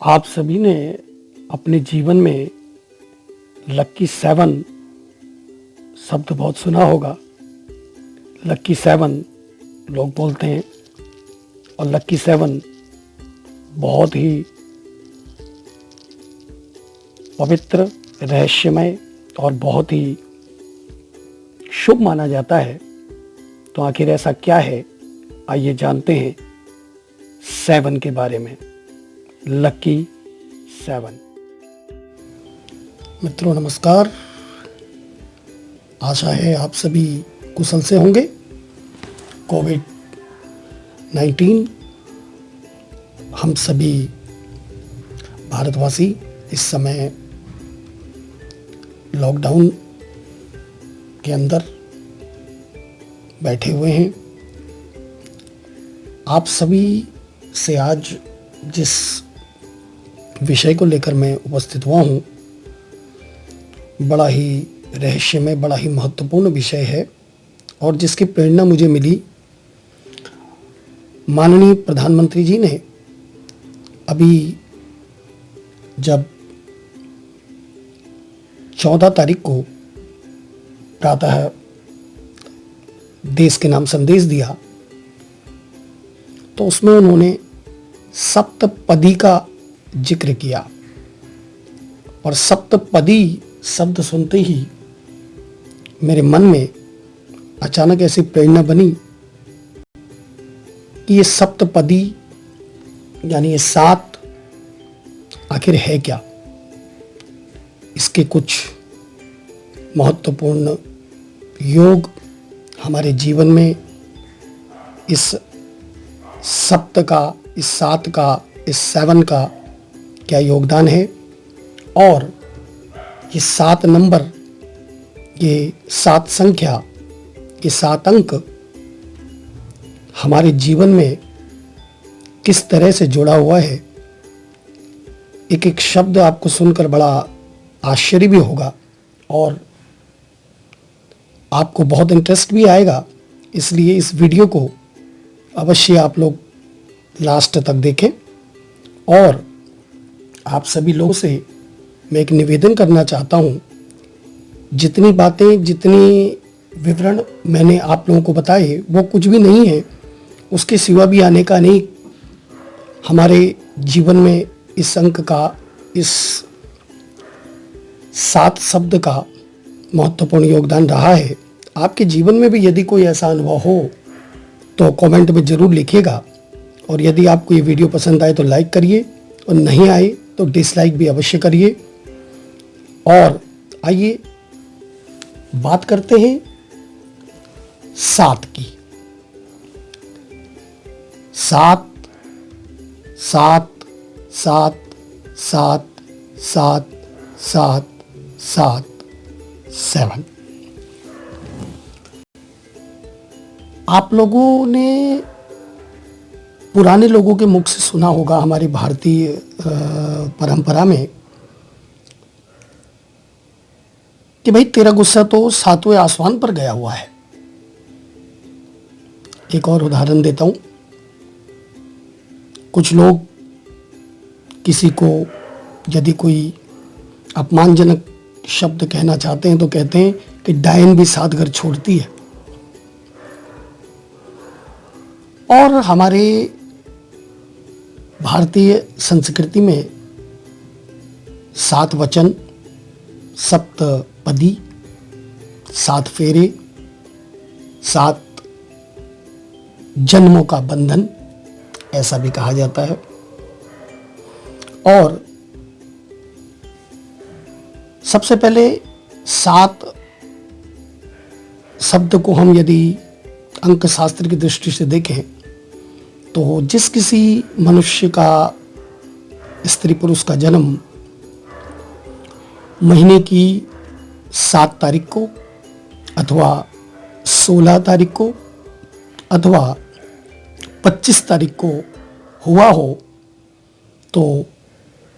आप सभी ने अपने जीवन में लक्की सेवन शब्द बहुत सुना होगा। लक्की सेवन लोग बोलते हैं और लक्की सेवन बहुत ही पवित्र, रहस्यमय और बहुत ही शुभ माना जाता है। तो आखिर ऐसा क्या है, आइए जानते हैं सेवन के बारे में। लक्की सेवन। मित्रों नमस्कार। आशा है आप सभी कुशल से होंगे। कोविड-19 हम सभी भारतवासी इस समय लॉकडाउन के अंदर बैठे हुए हैं। आप सभी से आज जिस विषय को लेकर मैं उपस्थित हुआ हूँ, बड़ा ही रहस्यमय, बड़ा ही महत्वपूर्ण विषय है और जिसकी प्रेरणा मुझे मिली माननीय प्रधानमंत्री जी ने अभी जब 14 तारीख को प्रातः देश के नाम संदेश दिया, तो उसमें उन्होंने सप्तपदी का जिक्र किया। और सप्तपदी शब्द सुनते ही मेरे मन में अचानक ऐसी प्रेरणा बनी कि ये सप्तपदी यानी ये 7 आखिर है क्या। इसके कुछ महत्वपूर्ण योग हमारे जीवन में इस सप्त का, इस 7 का, इस 7 का क्या योगदान है। और ये 7 नंबर, ये 7 संख्या, ये 7 अंक हमारे जीवन में किस तरह से जुड़ा हुआ है। एक एक शब्द आपको सुनकर बड़ा आश्चर्य भी होगा और आपको बहुत इंटरेस्ट भी आएगा। इसलिए इस वीडियो को अवश्य आप लोग लास्ट तक देखें। और आप सभी लोगों से मैं एक निवेदन करना चाहता हूँ, जितनी बातें, जितनी विवरण मैंने आप लोगों को बताए वो कुछ भी नहीं है, उसके सिवा भी आने का नहीं। हमारे जीवन में इस अंक का, इस 7 शब्द का महत्वपूर्ण योगदान रहा है। आपके जीवन में भी यदि कोई ऐसा अनुभव हो तो कमेंट में ज़रूर लिखिएगा। और यदि आपको ये वीडियो पसंद आए तो लाइक करिए और नहीं आए तो डिसलाइक भी अवश्य करिए। और आइए बात करते हैं 7 की। 7 7 7 7 7 7 7 7। आप लोगों ने पुराने लोगों के मुख से सुना होगा, हमारी भारतीय परंपरा में, कि भाई तेरा गुस्सा तो 7वें आसमान पर गया हुआ है। एक और उदाहरण देता हूं। कुछ लोग किसी को यदि कोई अपमानजनक शब्द कहना चाहते हैं तो कहते हैं कि डायन भी 7 घर छोड़ती है। और हमारे भारतीय संस्कृति में 7 वचन, सप्तपदी, 7 फेरे, 7 जन्मों का बंधन, ऐसा भी कहा जाता है। और सबसे पहले 7 शब्द को हम यदि अंक शास्त्र की दृष्टि से देखें तो जिस किसी मनुष्य का, स्त्री पुरुष का जन्म महीने की 7 तारीख को अथवा 16 तारीख को अथवा 25 तारीख को हुआ हो तो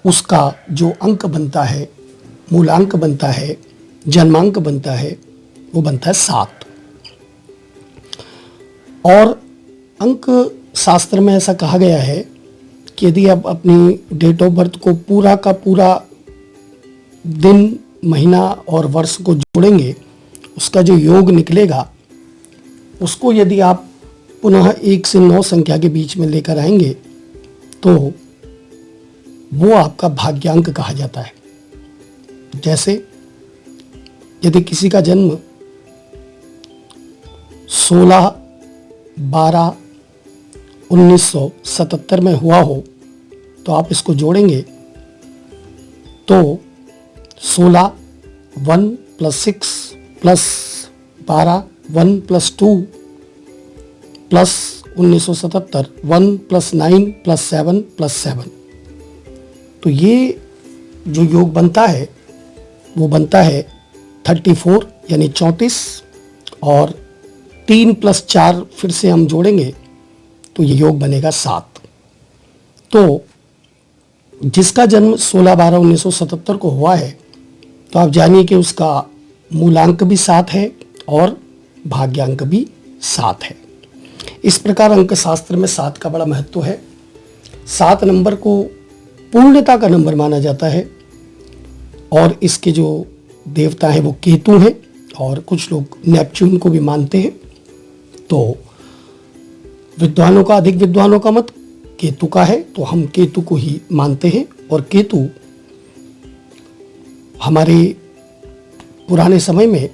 उसका जो अंक बनता है, मूलांक बनता है, जन्मांक बनता है, वो बनता है 7। और अंक शास्त्र में ऐसा कहा गया है कि यदि आप अपनी डेट ऑफ बर्थ को पूरा का पूरा दिन, महीना और वर्ष को जोड़ेंगे, उसका जो योग निकलेगा उसको यदि आप पुनः 1 से 9 संख्या के बीच में लेकर आएंगे तो वो आपका भाग्यांक कहा जाता है। जैसे यदि किसी का जन्म 16/12/1977 में हुआ हो तो आप इसको जोड़ेंगे तो 16 1 + 6 + 12 1 + 2 प्लस 1977 1 + 9 + 7 + 7। तो ये जो योग बनता है वो बनता है 34 यानी 34, और 3 + 4 फिर से हम जोड़ेंगे तो ये योग बनेगा 7। तो जिसका जन्म 16/12/1977 को हुआ है तो आप जानिए कि उसका मूलांक भी 7 है और भाग्यांक भी 7 है। इस प्रकार अंक शास्त्र में 7 का बड़ा महत्व है। 7 नंबर को पूर्णता का नंबर माना जाता है और इसके जो देवता हैं वो केतु हैं, और कुछ लोग नेपच्यून को भी मानते हैं। तो विद्वानों का, अधिक विद्वानों का मत केतु का है, तो हम केतु को ही मानते हैं। और केतु हमारे पुराने समय में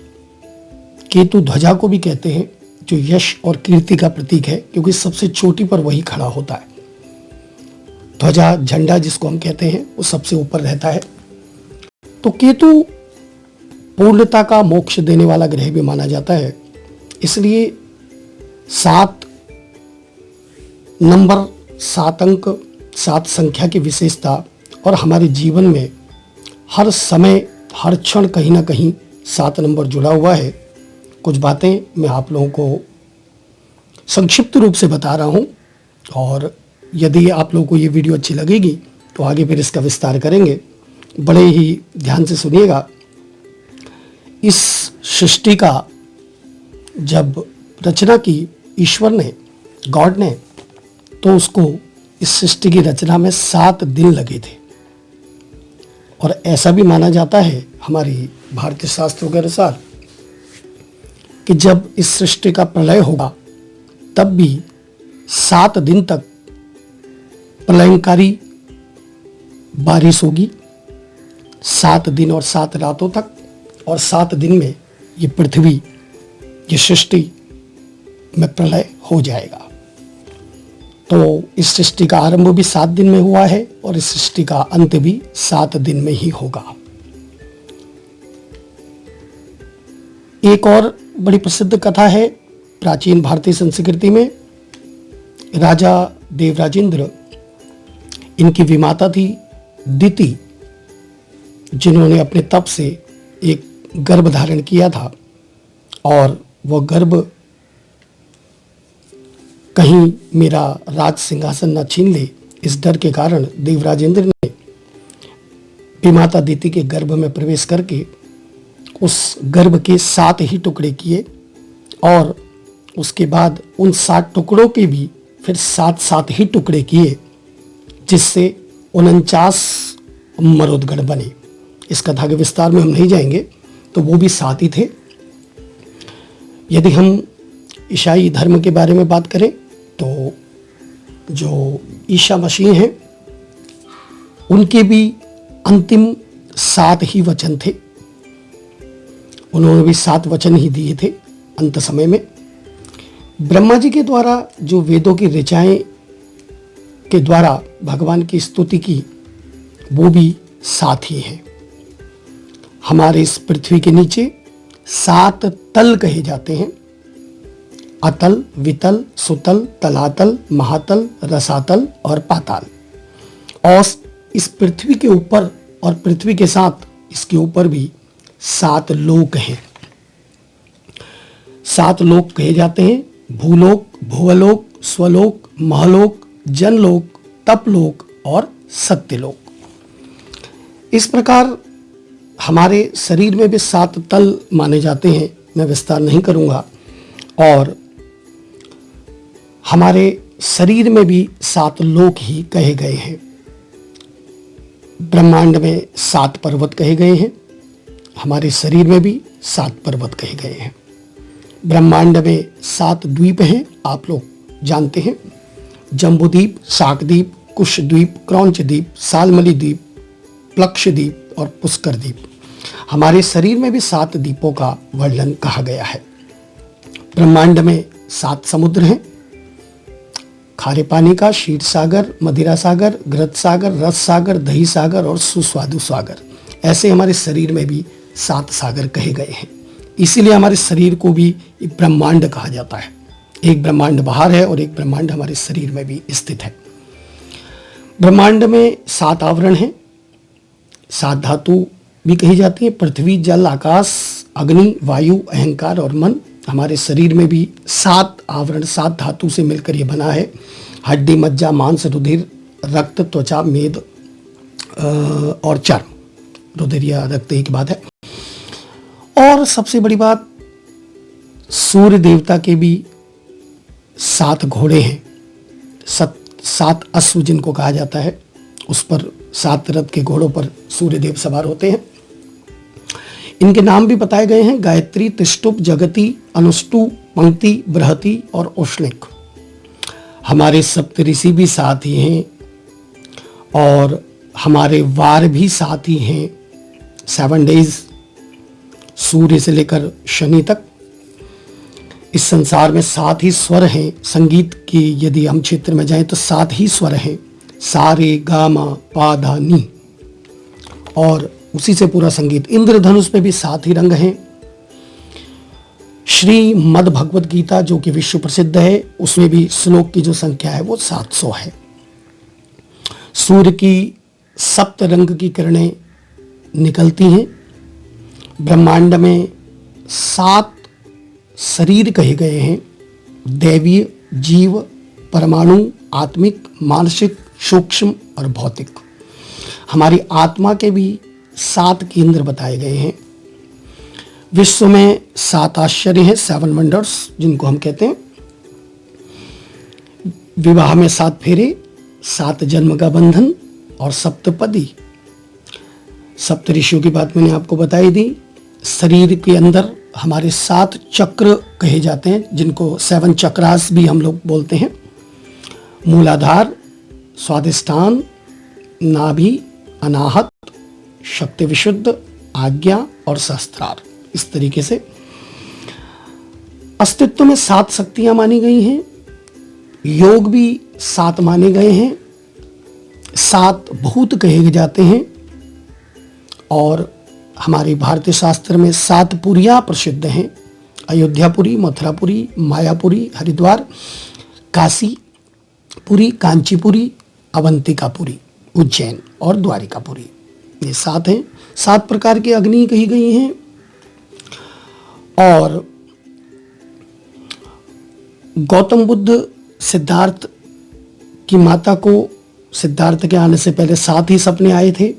केतु ध्वजा को भी कहते हैं, जो यश और कीर्ति का प्रतीक है, क्योंकि सबसे चोटी पर वही खड़ा होता है। ध्वजा, झंडा जिसको हम कहते हैं, वो सबसे ऊपर रहता है। तो केतु पूर्णता का, मोक्ष देने वाला ग्रह भी माना जाता है। इसलिए 7 नंबर, 7 अंक, 7 संख्या की विशेषता और हमारे जीवन में हर समय, हर क्षण कहीं ना कहीं 7 नंबर जुड़ा हुआ है। कुछ बातें मैं आप लोगों को संक्षिप्त रूप से बता रहा हूं, और यदि आप लोगों को ये वीडियो अच्छी लगेगी तो आगे फिर इसका विस्तार करेंगे। बड़े ही ध्यान से सुनिएगा। इस सृष्टि का जब रचना की ईश्वर ने, गॉड ने, तो उसको इस सृष्टि की रचना में 7 दिन लगे थे। और ऐसा भी माना जाता है हमारी भारतीय शास्त्रों के अनुसार कि जब इस सृष्टि का प्रलय होगा तब भी 7 दिन तक प्रलयंकारी बारिश होगी, 7 दिन और 7 रातों तक, और 7 दिन में ये पृथ्वी, ये सृष्टि में प्रलय हो जाएगा। तो इस सृष्टि का आरंभ भी 7 दिन में हुआ है और इस सृष्टि का अंत भी 7 दिन में ही होगा। एक और बड़ी प्रसिद्ध कथा है प्राचीन भारतीय संस्कृति में। राजा देवराजेंद्र, इनकी विमाता थी दिति, जिन्होंने अपने तप से एक गर्भ धारण किया था, और वह गर्भ कहीं मेरा राज सिंहासन न छीन ले, इस डर के कारण देवराजेंद्र ने विमाता दिति के गर्भ में प्रवेश करके उस गर्भ के 7 ही टुकड़े किए, और उसके बाद उन 7 टुकड़ों के भी फिर 7 ही टुकड़े किए, जिससे 49 मरुदगण बने। इस कथा के विस्तार में हम नहीं जाएंगे, तो वो भी 7 ही थे। यदि हम ईसाई धर्म के बारे में बात करें तो जो ईसा मसीह हैं, उनके भी अंतिम 7 ही वचन थे। उन्होंने भी 7 वचन ही दिए थे अंत समय में। ब्रह्मा जी के द्वारा जो वेदों की ऋचाएं के द्वारा भगवान की स्तुति की, वो भी 7 ही हैं। हमारे इस पृथ्वी के नीचे 7 तल कहे जाते हैं: अतल, वितल, सुतल, तलातल, महातल, रसातल और पाताल। और इस पृथ्वी के ऊपर और पृथ्वी के साथ इसके ऊपर भी 7 लोक हैं। 7 लोक कहे जाते हैं: भूलोक, भुवलोक, स्वलोक, महलोक, जनलोक, तपलोक और सत्यलोक। इस प्रकार हमारे शरीर में भी 7 तल माने जाते हैं। मैं विस्तार नहीं करूंगा। और हमारे शरीर में भी 7 लोक ही कहे गए हैं। ब्रह्मांड में 7 पर्वत कहे गए हैं, हमारे शरीर में भी 7 पर्वत कहे गए हैं। ब्रह्मांड में 7 द्वीप हैं, आप लोग जानते हैं, जम्बूद्वीप, शाकद्वीप, कुशद्वीप, क्रौंच द्वीप, सालमली द्वीप, प्लक्षद्वीप और पुष्कर द्वीप। हमारे शरीर में भी 7 द्वीपों का वर्णन कहा गया है। ब्रह्मांड में 7 समुद्र हैं, खारे पानी का, क्षीर सागर, मदिरा सागर, घृत सागर, रस सागर, दही सागर और सुस्वादु सागर। ऐसे हमारे शरीर में भी 7 सागर कहे गए हैं। इसीलिए हमारे शरीर को भी ब्रह्मांड कहा जाता है। एक ब्रह्मांड बाहर है और एक ब्रह्मांड हमारे शरीर में भी स्थित है। ब्रह्मांड में 7 आवरण हैं, 7 धातु भी कही जाती है, पृथ्वी, जल, आकाश, अग्नि, वायु, अहंकार और मन। हमारे शरीर में भी 7 आवरण 7 धातु से मिलकर ये बना है। हड्डी, मज्जा, मांस, रुधिर, रक्त, त्वचा, मेद और चर्म। रुधिर या रक्त एक बात है। और सबसे बड़ी बात, सूर्य देवता के भी 7 घोड़े हैं, 7 अश्व जिनको कहा जाता है। उस पर 7 रथ के घोड़ों पर सूर्य देव सवार होते हैं। इनके नाम भी बताए गए हैं, गायत्री, तिष्टुप, जगती, अनुष्टु, पंक्ति, बृहति और औष्णिक। हमारे सप्त ऋषि भी 7 ही हैं और हमारे वार भी 7 ही हैं, 7 डेज, सूर्य से लेकर शनि तक। इस संसार में 7 ही स्वर हैं। संगीत की यदि हम क्षेत्र में जाएं तो 7 ही स्वर हैं, सा रे गा मा पा धा नी, और उसी से पूरा संगीत। इंद्रधनुष पे भी 7 ही रंग हैं। श्रीमद् भगवत गीता जो कि विश्व प्रसिद्ध है, उसमें भी श्लोक की जो संख्या है वो 700 है। सूर्य की 7 रंग की किरणें निकलती हैं। ब्रह्मांड में 7 शरीर कहे गए हैं, दैवीय, जीव, परमाणु, आत्मिक, मानसिक, सूक्ष्म और भौतिक। हमारी आत्मा के भी 7 केंद्र बताए गए हैं। विश्व में 7 आश्चर्य हैं, 7 वंडर्स जिनको हम कहते हैं। विवाह में 7 फेरे, 7 जन्म का बंधन और सप्तपदी। सप्त ऋषियों की बात मैंने आपको बताई दी। शरीर के अंदर हमारे 7 चक्र कहे जाते हैं, जिनको 7 चक्रास भी हम लोग बोलते हैं। मूलाधार, स्वादिष्ठान, नाभि, अनाहत, शक्ति विशुद्ध, आज्ञा और सहस्त्रार। इस तरीके से अस्तित्व में 7 शक्तियां मानी गई हैं। योग भी 7 माने गए हैं। 7 भूत कहे जाते हैं और हमारे भारतीय शास्त्र में 7 पुरियां प्रसिद्ध हैं। अयोध्यापुरी, मथुरापुरी, मायापुरी, हरिद्वार, काशीपुरी, कांचीपुरी, अवंतिकापुरी, उज्जैन और द्वारिकापुरी। ये 7 हैं। 7 प्रकार की अग्नि कही गई हैं। और गौतम बुद्ध सिद्धार्थ की माता को, सिद्धार्थ के आने से पहले 7 ही सपने आए थे।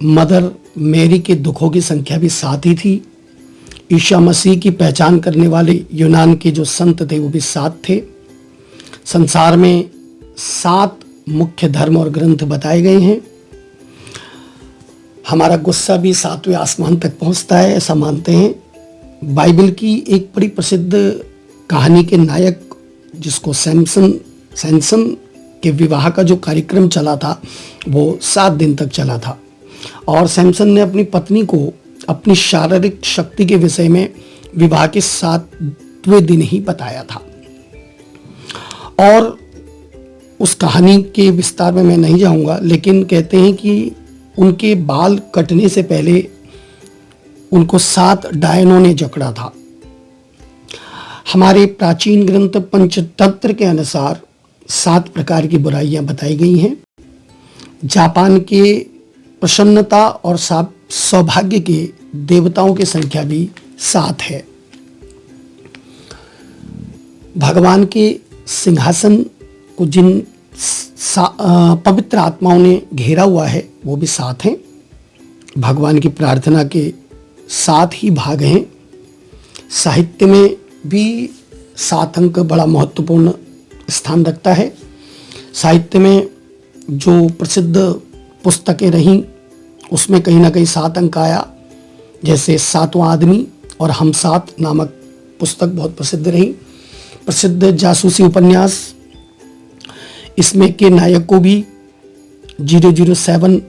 मदर मैरी के दुखों की संख्या भी 7 ही थी। ईसा मसीह की पहचान करने वाले यूनान के जो संत थे वो भी 7 थे। संसार में 7 मुख्य धर्म और ग्रंथ बताए गए हैं। हमारा गुस्सा भी 7वें आसमान तक पहुंचता है, ऐसा मानते हैं। बाइबल की एक बड़ी प्रसिद्ध कहानी के नायक, जिसको सैमसन के विवाह का जो कार्यक्रम चला था वो 7 दिन तक चला था। और सैमसन ने अपनी पत्नी को अपनी शारीरिक शक्ति के विषय में विवाह के 7वें दिन ही बताया था। और उस कहानी के विस्तार में मैं नहीं जाऊंगा, लेकिन कहते हैं कि उनके बाल कटने से पहले उनको 7 डायनों ने जकड़ा था। हमारे प्राचीन ग्रंथ पंचतंत्र के अनुसार 7 प्रकार की बुराइयां बताई गई हैं। जापान के प्रसन्नता और सौभाग्य के देवताओं की संख्या भी 7 है। भगवान के सिंहासन को जिन पवित्र आत्माओं ने घेरा हुआ है वो भी 7 हैं। भगवान की प्रार्थना के 7 ही भाग हैं। साहित्य में भी 7 अंक बड़ा महत्वपूर्ण स्थान रखता है। साहित्य में जो प्रसिद्ध पुस्तकें रहीं उसमें कहीं ना कहीं 7 अंक आया, जैसे 7वां आदमी और हम 7 नामक पुस्तक बहुत प्रसिद्ध रही। प्रसिद्ध जासूसी उपन्यास, इसमें के नायक को भी 007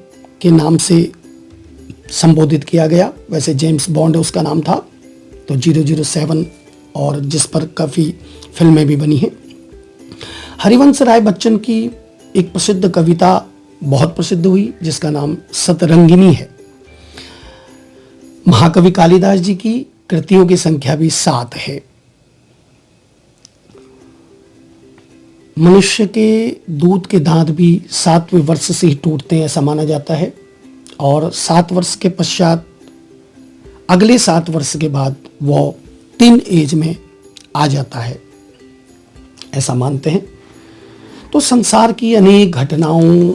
के नाम से संबोधित किया गया। वैसे जेम्स बॉन्ड उसका नाम था, तो 007, और जिस पर काफ़ी फिल्में भी बनी हैं। हरिवंश राय बच्चन की एक प्रसिद्ध कविता बहुत प्रसिद्ध हुई जिसका नाम सतरंगिनी है। महाकवि कालिदास जी की कृतियों की संख्या भी 7 है। मनुष्य के दूध के दांत भी 7वें वर्ष से ही टूटते हैं ऐसा माना जाता है, और 7 वर्ष के पश्चात अगले 7 वर्ष के बाद वो 3 एज में आ जाता है ऐसा मानते हैं। तो संसार की अनेक घटनाओं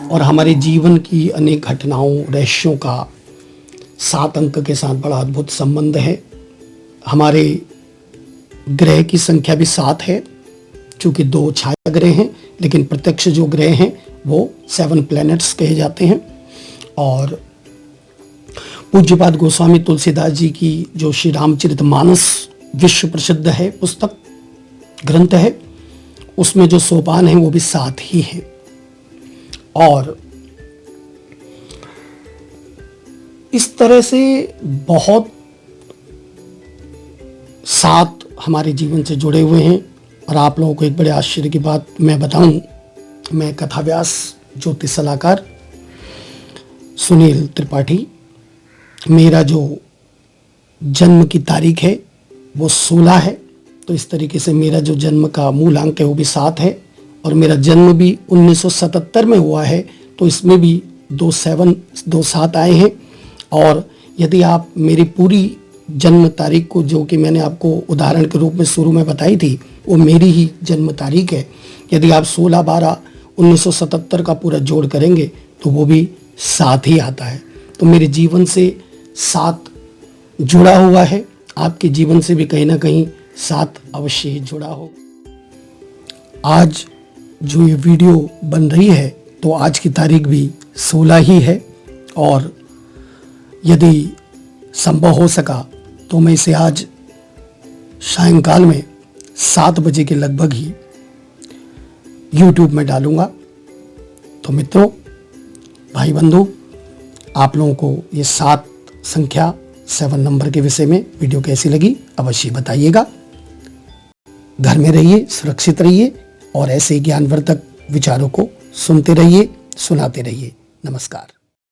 और हमारे जीवन की अनेक घटनाओं, रहस्यों का 7 अंक के साथ बड़ा अद्भुत संबंध है। हमारे ग्रह की संख्या भी 7 है, चूंकि 2 छाया ग्रह हैं, लेकिन प्रत्यक्ष जो ग्रह हैं वो 7 प्लैनेट्स कहे जाते हैं। और पूज्यपाद गोस्वामी तुलसीदास जी की जो श्री रामचरितमानस विश्व प्रसिद्ध है पुस्तक, ग्रंथ है, उसमें जो सोपान है वो भी 7 ही है। और इस तरह से बहुत 7 हमारे जीवन से जुड़े हुए हैं। और आप लोगों को एक बड़े आश्चर्य की बात मैं बताऊं, मैं कथाव्यास ज्योतिष सलाहकार सुनील त्रिपाठी, मेरा जो जन्म की तारीख है वो 16 है। तो इस तरीके से मेरा जो जन्म का मूल अंक है वो भी 7 है, और मेरा जन्म भी 1977 में हुआ है, तो इसमें भी 2 7 आए हैं। और यदि आप मेरी पूरी जन्म तारीख को, जो कि मैंने आपको उदाहरण के रूप में शुरू में बताई थी, वो मेरी ही जन्म तारीख है, यदि आप 16/12/1977 का पूरा जोड़ करेंगे तो वो भी 7 ही आता है। तो मेरे जीवन से 7 जुड़ा हुआ है, आपके जीवन से भी कहीं ना कहीं 7 अवश्य ही जुड़ा हो। आज जो ये वीडियो बन रही है तो आज की तारीख भी 16 ही है, और यदि संभव हो सका तो मैं इसे आज सायंकाल में 7 बजे के लगभग ही YouTube में डालूंगा। तो मित्रों, भाई बंधु, आप लोगों को ये 7 संख्या, 7 नंबर के विषय में वीडियो कैसी लगी अवश्य बताइएगा। घर में रहिए, सुरक्षित रहिए, और ऐसे ज्ञानवर्धक विचारों को सुनते रहिए, सुनाते रहिए। नमस्कार।